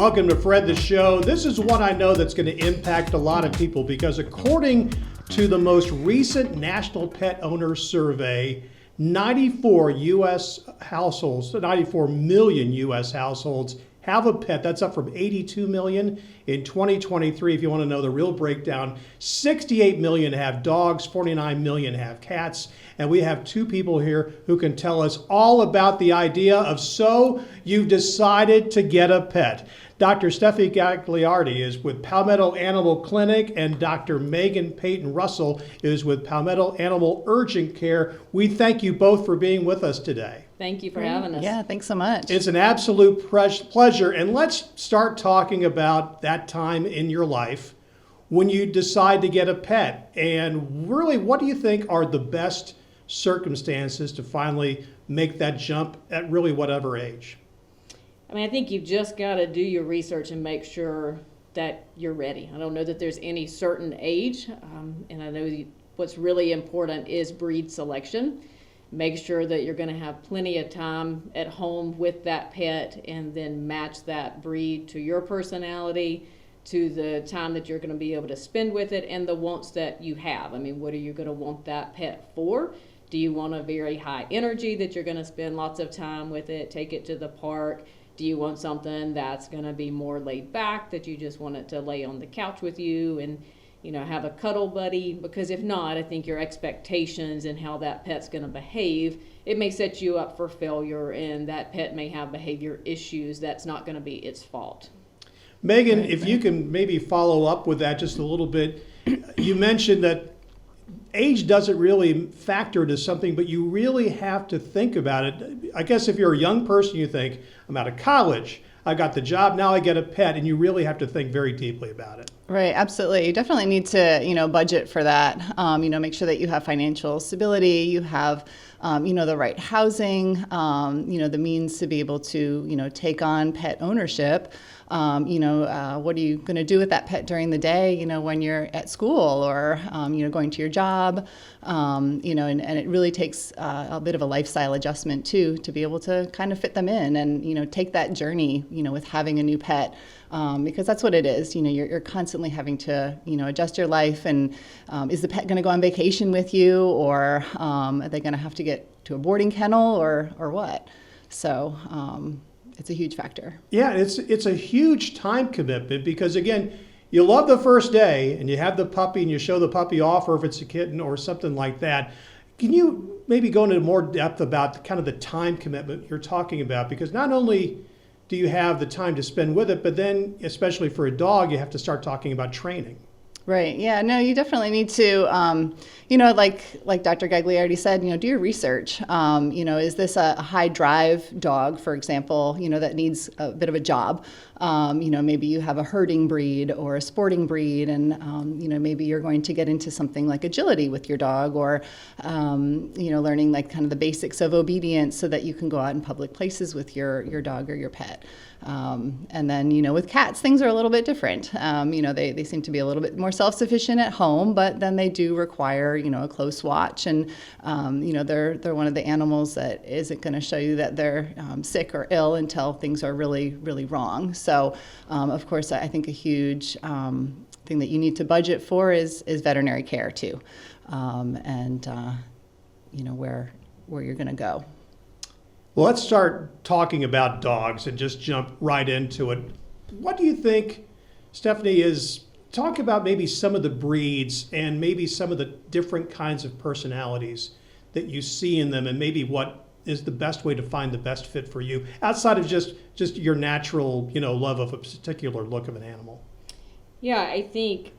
Welcome to Fred the Show. This is one I know that's going to impact a lot of people because according to the most recent National Pet Owner Survey, 94 U.S. households, 94 million U.S. households have a pet. That's up from 82 million in 2023. If you want to know the real breakdown, 68 million have dogs, 49 million have cats. And we have two people here who can tell us all about the idea of so you've decided to get a pet. Dr. Stefanie Gagliardi is with Palmetto Animal Clinic, and Dr. Meagan Payton-Russell is with Palmetto Animal Urgent Care. We thank you both for being with us today. Thank you for having us. Yeah, thanks so much. It's an absolute pleasure. And let's start talking about that time in your life when you decide to get a pet. And really, what do you think are the best circumstances to finally make that jump at really whatever age? I mean, I think you've just got to do your research and make sure that you're ready. I don't know that there's any certain age, and I know what's really important is breed selection. Make sure that you're going to have plenty of time at home with that pet and then match that breed to your personality, to the time that you're going to be able to spend with it and the wants that you have. I mean, what are you going to want that pet for? Do you want a very high energy that you're going to spend lots of time with it, take it to the park? Do you want something that's going to be more laid back, that you just want it to lay on the couch with you and, you know, have a cuddle buddy? Because if not, I think your expectations and how that pet's going to behave, it may set you up for failure, and that pet may have behavior issues that's not going to be its fault. Meagan, if you can maybe follow up with that just a little bit. You mentioned that age doesn't really factor into something, but you really have to think about it. I guess if you're a young person, you think, I'm out of college, I got the job, now I get a pet, and you really have to think very deeply about it. Right, absolutely. You definitely need to, budget for that. Make sure that you have financial stability, you have, the right housing, the means to be able to, take on pet ownership. What are you going to do with that pet during the day, when you're at school or, going to your job, and it really takes a bit of a lifestyle adjustment too, to be able to kind of fit them in and, take that journey, with having a new pet. Because that's what it is. You're constantly having to, adjust your life. And is the pet going to go on vacation with you, or are they going to have to get to a boarding kennel, or what? So it's a huge factor. Yeah, it's a huge time commitment because, again, you love the first day and you have the puppy and you show the puppy off, or if it's a kitten or something like that. Can you maybe go into more depth about kind of the time commitment you're talking about? Because not only do you have the time to spend with it, but then, especially for a dog, you have to start talking about training. Right. Yeah. No, you definitely need to, like Dr. Gagliardi said, do your research. Is this a high drive dog, for example, that needs a bit of a job? Maybe you have a herding breed or a sporting breed, and, maybe you're going to get into something like agility with your dog, or, learning like kind of the basics of obedience so that you can go out in public places with your dog or your pet. And then, with cats, things are a little bit different. They seem to be a little bit more self-sufficient at home, but then they do require, a close watch. And, they're one of the animals that isn't going to show you that they're sick or ill until things are really, really wrong. So, of course, I think a huge thing that you need to budget for is veterinary care too, and where you're going to go. Well, let's start talking about dogs and just jump right into it. What do you think, Stefanie, talk about maybe some of the breeds and maybe some of the different kinds of personalities that you see in them, and maybe what is the best way to find the best fit for you outside of just your natural, love of a particular look of an animal? Yeah, I think,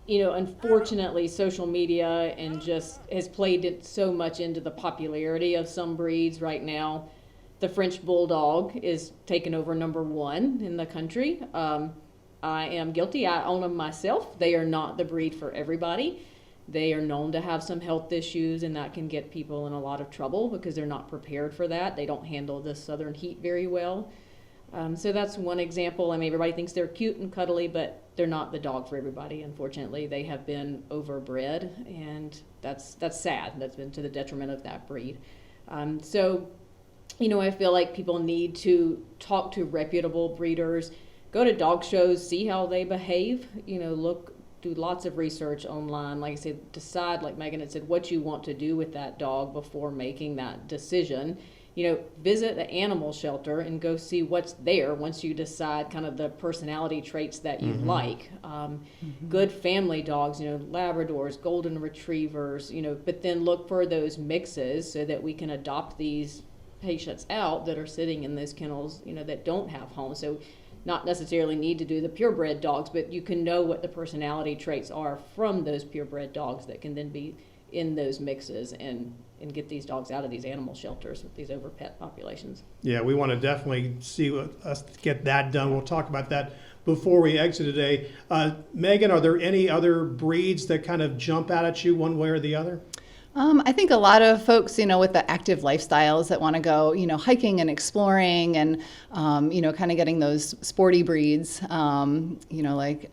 unfortunately, social media and just has played it so much into the popularity of some breeds right now. The French Bulldog is taking over number one in the country. I am guilty. I own them myself. They are not the breed for everybody. They are known to have some health issues, and that can get people in a lot of trouble because they're not prepared for that. They don't handle the southern heat very well. So that's one example. I mean, everybody thinks they're cute and cuddly, but they're not the dog for everybody. Unfortunately, they have been overbred, and that's sad. That's been to the detriment of that breed. I feel like people need to talk to reputable breeders, go to dog shows, see how they behave, do lots of research online. Like I said, decide, like Meagan had said, what you want to do with that dog before making that decision. Visit the animal shelter and go see what's there once you decide kind of the personality traits that you like. Good family dogs, Labradors, Golden Retrievers, but then look for those mixes so that we can adopt these patients out that are sitting in those kennels, that don't have homes. So not necessarily need to do the purebred dogs, but you can know what the personality traits are from those purebred dogs that can then be in those mixes and get these dogs out of these animal shelters with these over pet populations. Yeah, we want to definitely see us get that done. We'll talk about that before we exit today. Meagan, are there any other breeds that kind of jump out at you one way or the other? I think a lot of folks, with the active lifestyles that want to go, hiking and exploring and, kind of getting those sporty breeds, like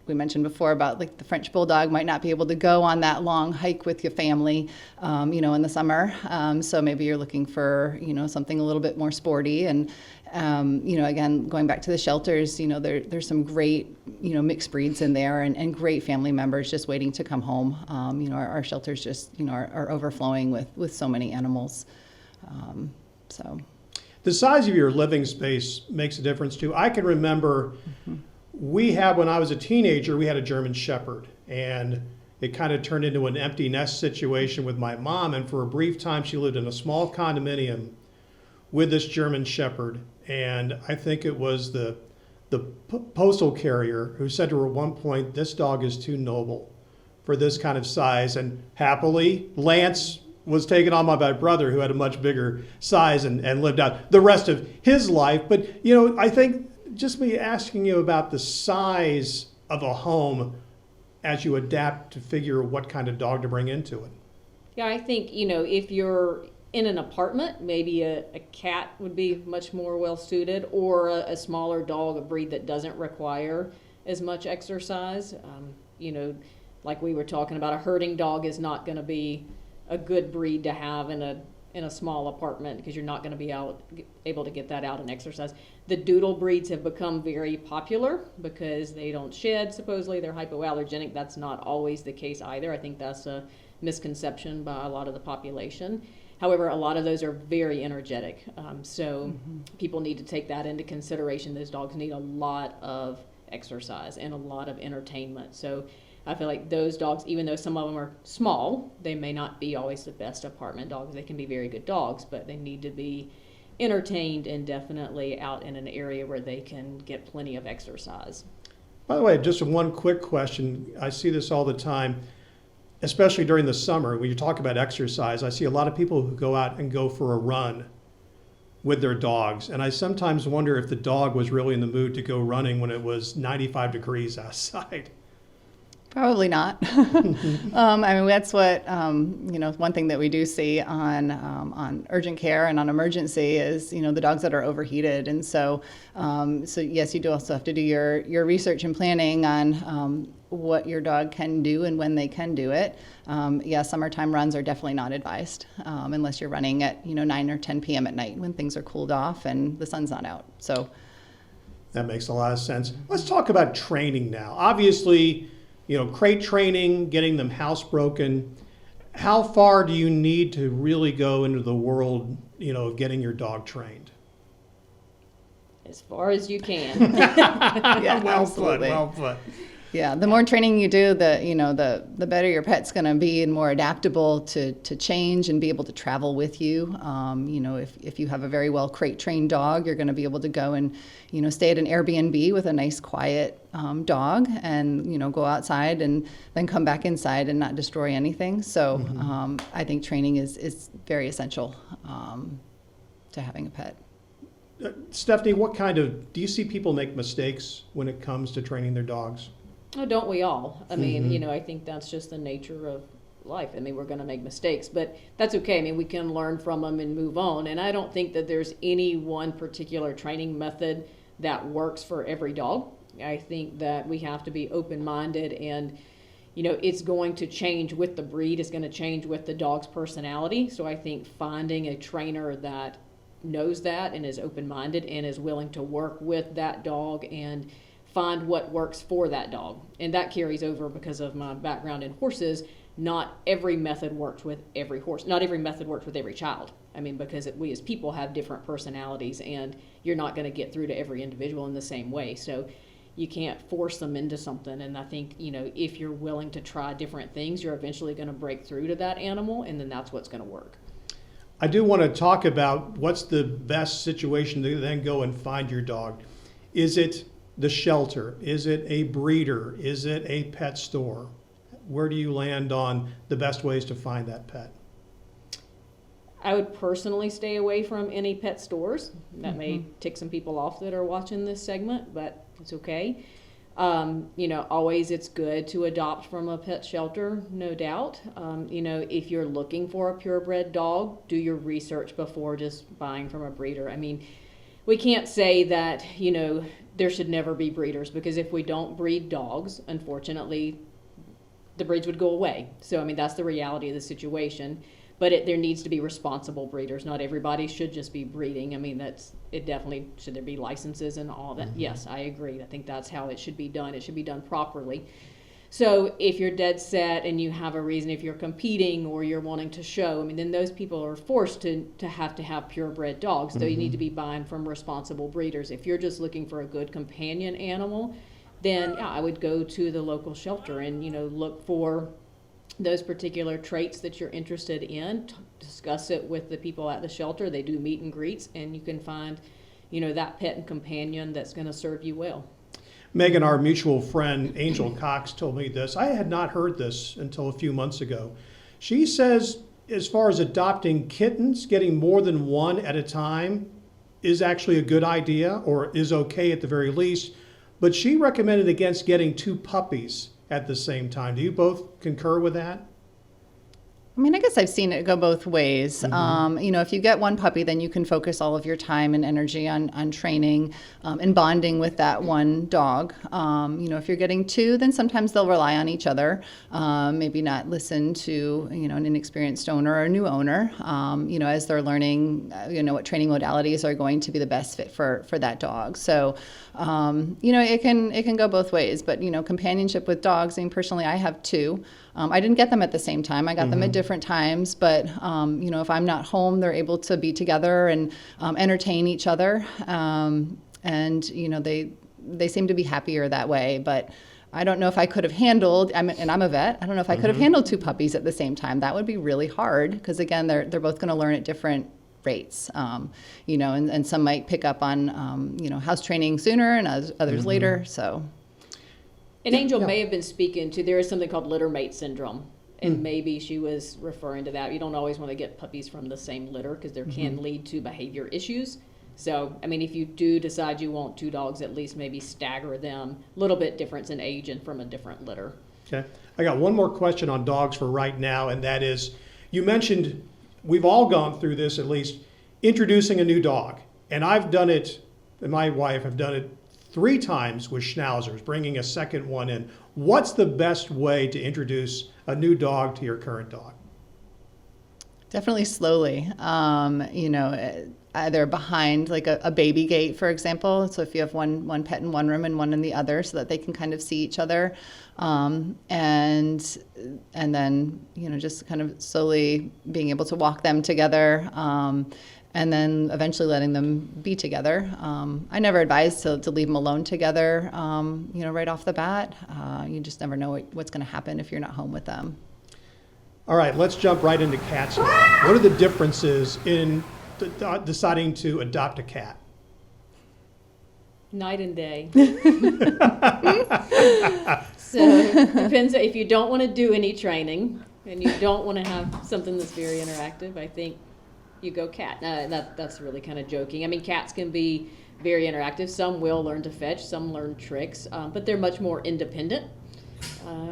we mentioned before about like the French Bulldog might not be able to go on that long hike with your family, in the summer. So maybe you're looking for, something a little bit more sporty. And, again, going back to the shelters, there's some great, mixed breeds in there and great family members just waiting to come home. Our shelters just, are overflowing with so many animals. The size of your living space makes a difference too. I can remember when I was a teenager, we had a German Shepherd, and it kind of turned into an empty nest situation with my mom. And for a brief time, she lived in a small condominium with this German Shepherd. And I think it was the postal carrier who said to her at one point, "This dog is too noble for this kind of size." And happily, Lance was taken on by my brother, who had a much bigger size and lived out the rest of his life. But, I think just me asking you about the size of a home as you adapt to figure what kind of dog to bring into it. Yeah, I think, if you're in an apartment, maybe a cat would be much more well suited, or a smaller dog, a breed that doesn't require as much exercise. Like we were talking about, a herding dog is not going to be a good breed to have in a small apartment because you're not going to be able to get that out and exercise. The doodle breeds have become very popular because they don't shed, supposedly. They're hypoallergenic. That's not always the case either. I think that's a misconception by a lot of the population. However, a lot of those are very energetic. People need to take that into consideration. Those dogs need a lot of exercise and a lot of entertainment. So I feel like those dogs, even though some of them are small, they may not be always the best apartment dogs. They can be very good dogs, but they need to be entertained and definitely out in an area where they can get plenty of exercise. By the way, just one quick question. I see this all the time, especially during the summer. When you talk about exercise, I see a lot of people who go out and go for a run with their dogs. And I sometimes wonder if the dog was really in the mood to go running when it was 95 degrees outside. Probably not. That's what, one thing that we do see on urgent care and on emergency is, the dogs that are overheated. And so yes, you do also have to do your research and planning on what your dog can do and when they can do it. Summertime runs are definitely not advised unless you're running at, 9 or 10 p.m. at night when things are cooled off and the sun's not out. So that makes a lot of sense. Let's talk about training now. Obviously, crate training, getting them housebroken. How far do you need to really go into the world, of getting your dog trained? As far as you can. Yeah, well absolutely. put. Yeah, the more training you do, the better your pet's going to be and more adaptable to change and be able to travel with you. If you have a very well crate trained dog, you're going to be able to go and stay at an Airbnb with a nice quiet dog and go outside and then come back inside and not destroy anything. So I think training is very essential to having a pet. Stephanie, do you see people make mistakes when it comes to training their dogs? Oh, don't we all? I mean, I think that's just the nature of life. I mean, we're going to make mistakes, but that's okay. I mean, we can learn from them and move on. And I don't think that there's any one particular training method that works for every dog. I think that we have to be open-minded and, it's going to change with the breed. It's going to change with the dog's personality. So I think finding a trainer that knows that and is open-minded and is willing to work with that dog and find what works for that dog. And that carries over because of my background in horses. Not every method works with every horse. Not every method works with every child. I mean, because we as people have different personalities, and you're not going to get through to every individual in the same way. So you can't force them into something. And I think, if you're willing to try different things, you're eventually going to break through to that animal, and then that's what's going to work. I do want to talk about what's the best situation to then go and find your dog. Is it the shelter? Is it a breeder? Is it a pet store? Where do you land on the best ways to find that pet? I would personally stay away from any pet stores. That may tick some people off that are watching this segment, but it's okay. Always it's good to adopt from a pet shelter, no doubt. If you're looking for a purebred dog, do your research before just buying from a breeder. I mean, we can't say that, there should never be breeders, because if we don't breed dogs, unfortunately, the breeds would go away. So, that's the reality of the situation. But there needs to be responsible breeders. Not everybody should just be breeding. It definitely, should there be licenses and all that? Yes, I agree. I think that's how it should be done. It should be done properly. So if you're dead set and you have a reason, if you're competing or you're wanting to show, then those people are forced to have purebred dogs. So you need to be buying from responsible breeders. If you're just looking for a good companion animal, then I would go to the local shelter and, look for those particular traits that you're interested in, discuss it with the people at the shelter. They do meet and greets, and you can find, that pet and companion that's going to serve you well. Meagan, our mutual friend, Angel Cox, told me this. I had not heard this until a few months ago. She says, as far as adopting kittens, getting more than one at a time is actually a good idea, or is okay at the very least. But she recommended against getting 2 puppies at the same time. Do you both concur with that? I guess I've seen it go both ways. If you get one puppy, then you can focus all of your time and energy on training and bonding with that one dog. If you're getting 2, then sometimes they'll rely on each other, maybe not listen to, an inexperienced owner or a new owner, as they're learning, what training modalities are going to be the best fit for that dog. So, it can go both ways. But, companionship with dogs, personally, I have 2. I didn't get them at the same time. I got them at different times, but if I'm not home, they're able to be together and entertain each other, and they seem to be happier that way. But I don't know if I could have handled, and I'm a vet, I don't know if I could have handled 2 puppies at the same time. That would be really hard, because again, they're both going to learn at different rates, and some might pick up on house training sooner and others later. So. And Angel may have been speaking to, there is something called litter mate syndrome, and maybe she was referring to that. You don't always want to get puppies from the same litter, because there can lead to behavior issues. So, if you do decide you want 2 dogs, at least maybe stagger them, a little bit difference in age and from a different litter. Okay. I got one more question on dogs for right now, and that is, you mentioned, we've all gone through this at least, introducing a new dog. And I've done it, and my wife have done it 3 times with schnauzers, bringing a second one in. What's the best way to introduce a new dog to your current dog? Definitely slowly, either behind like a baby gate, for example. So if you have one pet in one room and one in the other, so that they can kind of see each other, and then just kind of slowly being able to walk them together. And then eventually letting them be together. I never advise to leave them alone together, right off the bat. You just never know what's going to happen if you're not home with them. All right, let's jump right into cats now. What are the differences in deciding to adopt a cat? Night and day. So depends if you don't want to do any training and you don't want to have something that's very interactive. I think you go cat. That's really kind of joking. Cats can be very interactive. Some will learn to fetch, some learn tricks, but they're much more independent,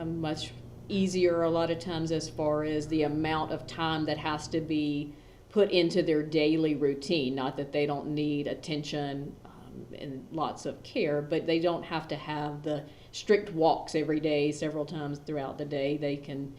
much easier a lot of times as far as the amount of time that has to be put into their daily routine. Not that they don't need attention and lots of care, but they don't have to have the strict walks every day, several times throughout the day. They can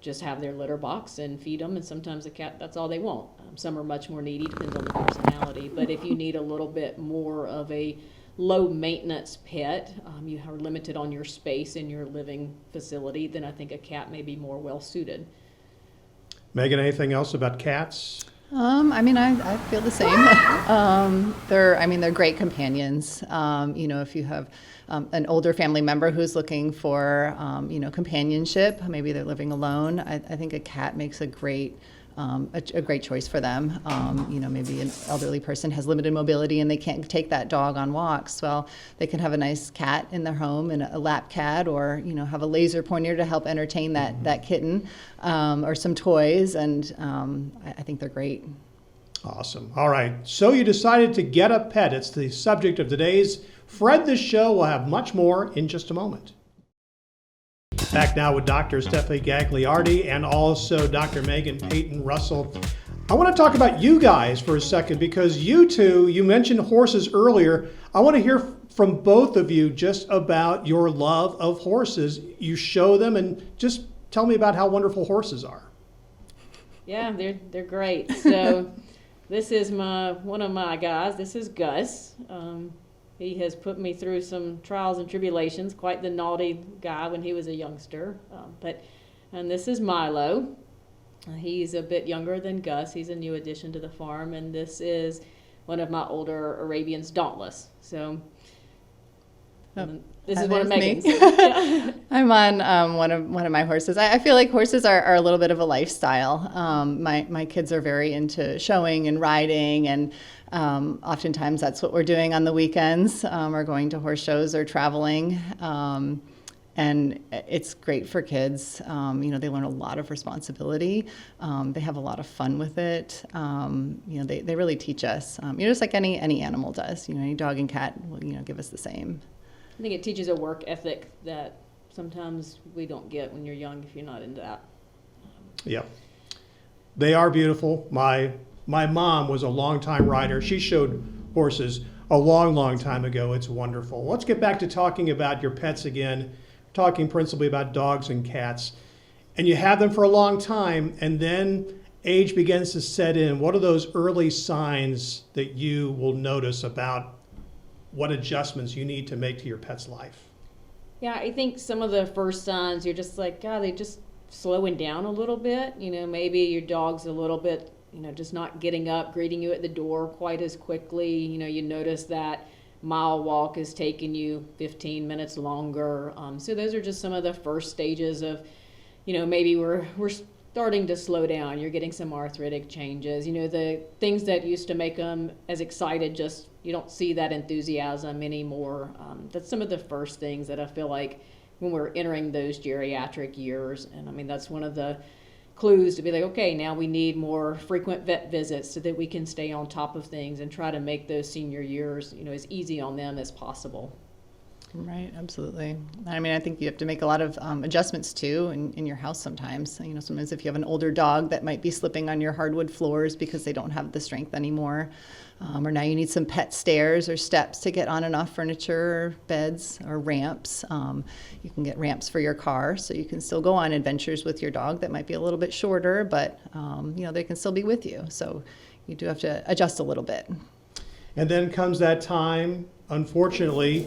just have their litter box and feed them, and sometimes the cat, that's all they want. Some are much more needy, depends on the personality. But if you need a little bit more of a low maintenance pet, you are limited on your space in your living facility, then I think a cat may be more well suited. Megan, anything else about cats? I feel the same. They're great companions. If you have an older family member who's looking for, companionship, maybe they're living alone, I think a cat makes a great choice for them. Maybe an elderly person has limited mobility and they can't take that dog on walks. Well, they can have a nice cat in their home, and a lap cat, or have a laser pointer to help entertain that kitten, or some toys, and I think they're great. Awesome. All right. So you decided to get a pet. It's the subject of today's Fred the Show. We'll have much more in just a moment. Back now with Dr. Stefanie Gagliardi and also Dr. Meagan Payton-Russell. I want to talk about you guys for a second, because you two, you mentioned horses earlier. I want to hear from both of you just about your love of horses. You show them, and just tell me about how wonderful horses are. Yeah, they're great. So this is one of my guys. This is Gus. He has put me through some trials and tribulations, quite the naughty guy when he was a youngster. And this is Milo. He's a bit younger than Gus. He's a new addition to the farm. And this is one of my older Arabians, Dauntless. So this is one of Megan's. I'm on one of my horses. I feel like horses are a little bit of a lifestyle. My kids are very into showing and riding, and oftentimes that's what we're doing on the weekends. We're going to horse shows or traveling. And it's great for kids. They learn a lot of responsibility. They have a lot of fun with it. They really teach us, just like any animal does. Any dog and cat will, give us the same. I think it teaches a work ethic that sometimes we don't get when you're young if you're not into that. Yeah. They are beautiful. My mom was a longtime rider. She showed horses a long time ago. It's wonderful. Let's get back to talking about your pets again, talking principally about dogs and cats. And you have them for a long time, and then age begins to set in. What are those early signs that you will notice about what adjustments you need to make to your pet's life? Yeah, I think some of the first signs, you're just like, God, they're just slowing down a little bit. Maybe your dog's a little bit, just not getting up, greeting you at the door quite as quickly. You notice that mile walk is taking you 15 minutes longer. So those are just some of the first stages of, maybe we're starting to slow down. You're getting some arthritic changes. The things that used to make them as excited, just you don't see that enthusiasm anymore. That's some of the first things that I feel like when we're entering those geriatric years. And that's one of the clues to be like, okay, now we need more frequent vet visits so that we can stay on top of things and try to make those senior years, as easy on them as possible. Right, absolutely. I think you have to make a lot of adjustments too in your house sometimes. Sometimes if you have an older dog that might be slipping on your hardwood floors because they don't have the strength anymore, or now you need some pet stairs or steps to get on and off furniture, or beds, or ramps. You can get ramps for your car, so you can still go on adventures with your dog that might be a little bit shorter, but they can still be with you. So you do have to adjust a little bit. And then comes that time, unfortunately,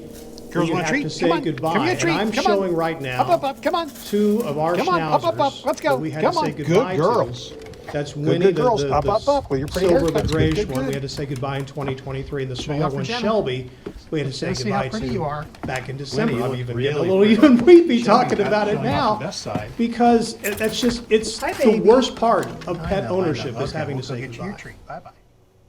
Girls you want a have treat? to say Come on. goodbye. Give me a treat. And I'm Come showing on. right now Up. Come on. two of our Come on. schnauzers Up. Let's go. that we had Come to say on. goodbye Good girls. to. That's Winnie, good girls. the Up with your pretty silver, the haircuts. grayish Good. one. We had to say goodbye in 2023. And the you smaller off for one, dinner. Shelby, we had to say Let's see how goodbye pretty to you are. back in December. you I'm look even really getting a little pretty. even weepy Shelby talking got about it showing off now, the best side. because it's Hi, the baby. worst part of I pet know. ownership is Okay, having we'll to go say get you goodbye. your treat. Bye-bye.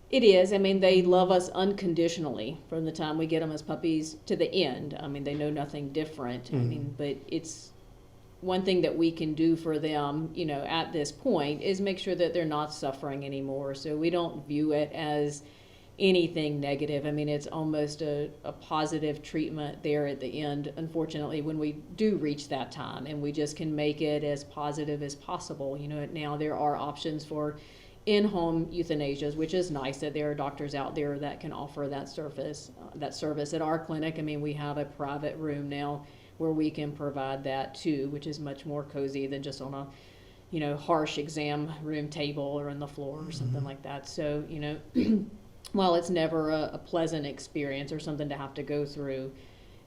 It is. They love us unconditionally from the time we get them as puppies to the end. They know nothing different. But it's one thing that we can do for them, at this point, is make sure that they're not suffering anymore. So we don't view it as anything negative. It's almost a positive treatment there at the end, unfortunately, when we do reach that time, and we just can make it as positive as possible. Now there are options for in-home euthanasias, which is nice that there are doctors out there that can offer that service at our clinic. We have a private room now where we can provide that too, which is much more cozy than just on a harsh exam room table or on the floor or something like that. So, while it's never a pleasant experience or something to have to go through,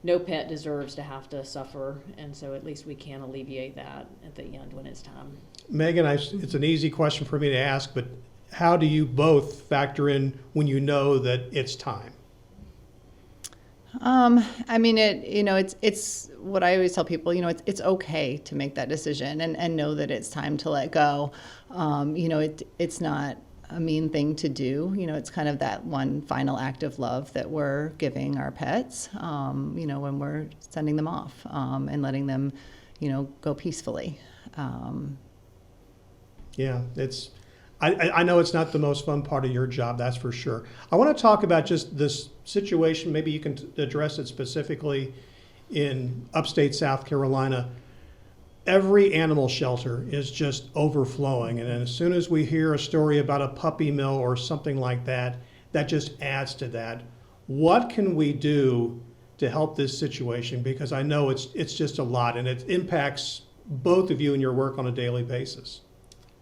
no pet deserves to have to suffer, and so at least we can alleviate that at the end when it's time. Megan, it's an easy question for me to ask, but how do you both factor in when you know that it's time? I mean, it's what I always tell people, it's okay to make that decision and know that it's time to let go. It's not a mean thing to do. It's kind of that one final act of love that we're giving our pets, when we're sending them off, and letting them, go peacefully. Yeah, I know it's not the most fun part of your job, that's for sure. I want to talk about just this situation. Maybe you can address it specifically in upstate South Carolina. Every animal shelter is just overflowing. And as soon as we hear a story about a puppy mill or something like that, that just adds to that. What can we do to help this situation? Because I know it's just a lot, and it impacts both of you in your work on a daily basis.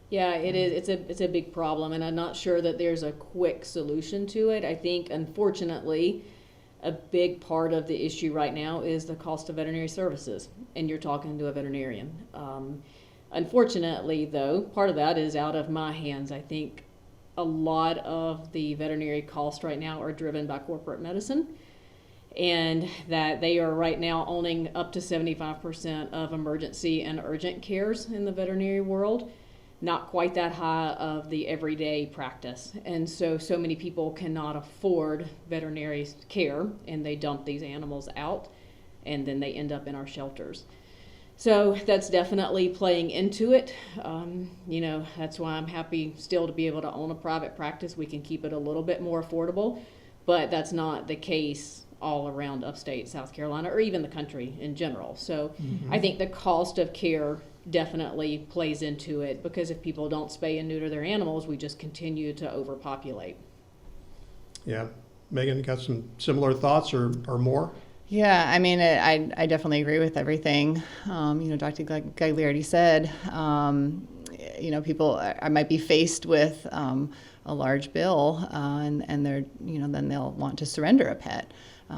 Yeah, it is. It's a big problem, and I'm not sure that there's a quick solution to it. I think, unfortunately, a big part of the issue right now is the cost of veterinary services, and you're talking to a veterinarian. Unfortunately, though, part of that is out of my hands. I think a lot of the veterinary costs right now are driven by corporate medicine, and that they are right now owning up to 75% of emergency and urgent cares in the veterinary world. Not quite that high of the everyday practice. And so many people cannot afford veterinary care, and they dump these animals out, and then they end up in our shelters. So that's definitely playing into it. That's why I'm happy still to be able to own a private practice. We can keep it a little bit more affordable, but that's not the case all around upstate South Carolina or even the country in general. So I think the cost of care definitely plays into it, because if people don't spay and neuter their animals, we just continue to overpopulate. Yeah. Megan, got some similar thoughts or more? Yeah, I mean, I definitely agree with everything, Dr. Gagliardi said. People might be faced with a large bill, and they're, then they'll want to surrender a pet.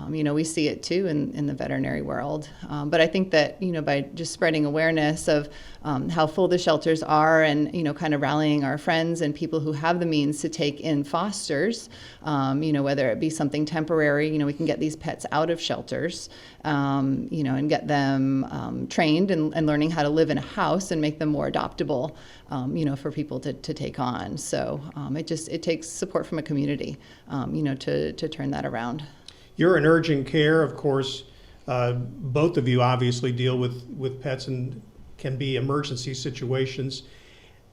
We see it too in the veterinary world. But I think that, by just spreading awareness of how full the shelters are, and, kind of rallying our friends and people who have the means to take in fosters, whether it be something temporary, we can get these pets out of shelters, and get them trained and learning how to live in a house and make them more adoptable, for people to take on. So it takes support from a community, to turn that around. You're in urgent care, of course. Both of you obviously deal with pets and can be emergency situations.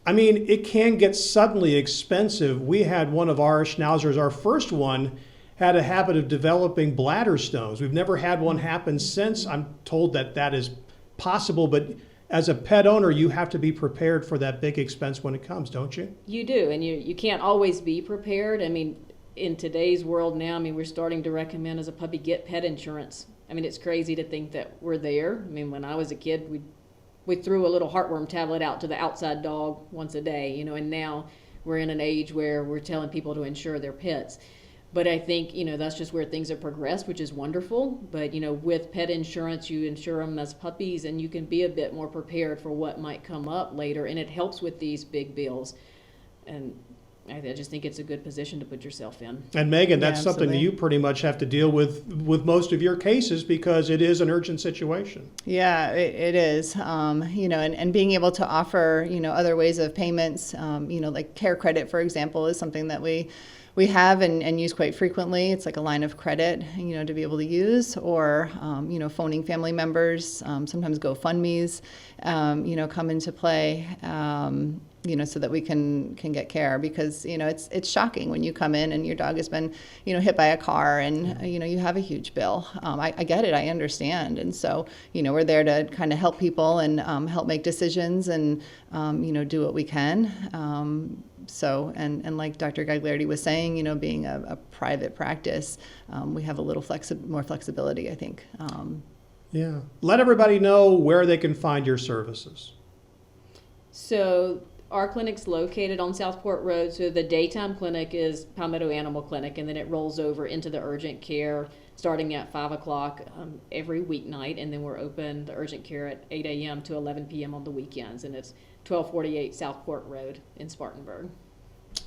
I mean, it can get suddenly expensive. We had one of our schnauzers, our first one, had a habit of developing bladder stones. We've never had one happen since. I'm told that is possible, but as a pet owner, you have to be prepared for that big expense when it comes, don't you? You do, and you can't always be prepared. I mean, in today's world now, we're starting to recommend as a puppy, get pet insurance. It's crazy to think that we're there. When I was a kid, we threw a little heartworm tablet out to the outside dog once a day, and now we're in an age where we're telling people to insure their pets. But I think, that's just where things have progressed, which is wonderful. But, with pet insurance, you insure them as puppies, and you can be a bit more prepared for what might come up later, and it helps with these big bills. And I just think it's a good position to put yourself in. And Megan, that's something that you pretty much have to deal with most of your cases, because it is an urgent situation. Yeah, it is. And being able to offer, other ways of payments, like care credit, for example, is something that we have and use quite frequently. It's like a line of credit, to be able to use, or, phoning family members. Sometimes GoFundMes, come into play. So that we can get care, because it's shocking when you come in and your dog has been hit by a car, and you have a huge bill. I get it, I understand, and so we're there to kind of help people and help make decisions and do what we can. So like Dr. Gagliardi was saying, being a private practice, we have a little more flexibility, I think. Yeah, let everybody know where they can find your services. So our clinic's located on Southport Road. So the daytime clinic is Palmetto Animal Clinic, and then it rolls over into the urgent care starting at 5 o'clock every weeknight. And then we're open, the urgent care, at 8 a.m. to 11 p.m. on the weekends. And it's 1248 Southport Road in Spartanburg.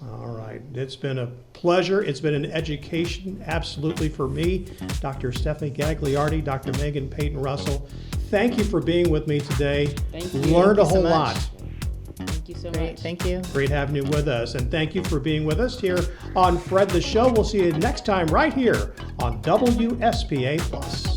All right. It's been a pleasure. It's been an education, absolutely, for me. Dr. Stefanie Gagliardi, Dr. Meagan Payton-Russell, thank you for being with me today. Thank you. Learned a Thank you so whole much. lot. Thank you so Great, much. thank you. Great having you with us. And thank you for being with us here on Fred the Show. We'll see you next time right here on WSPA Plus.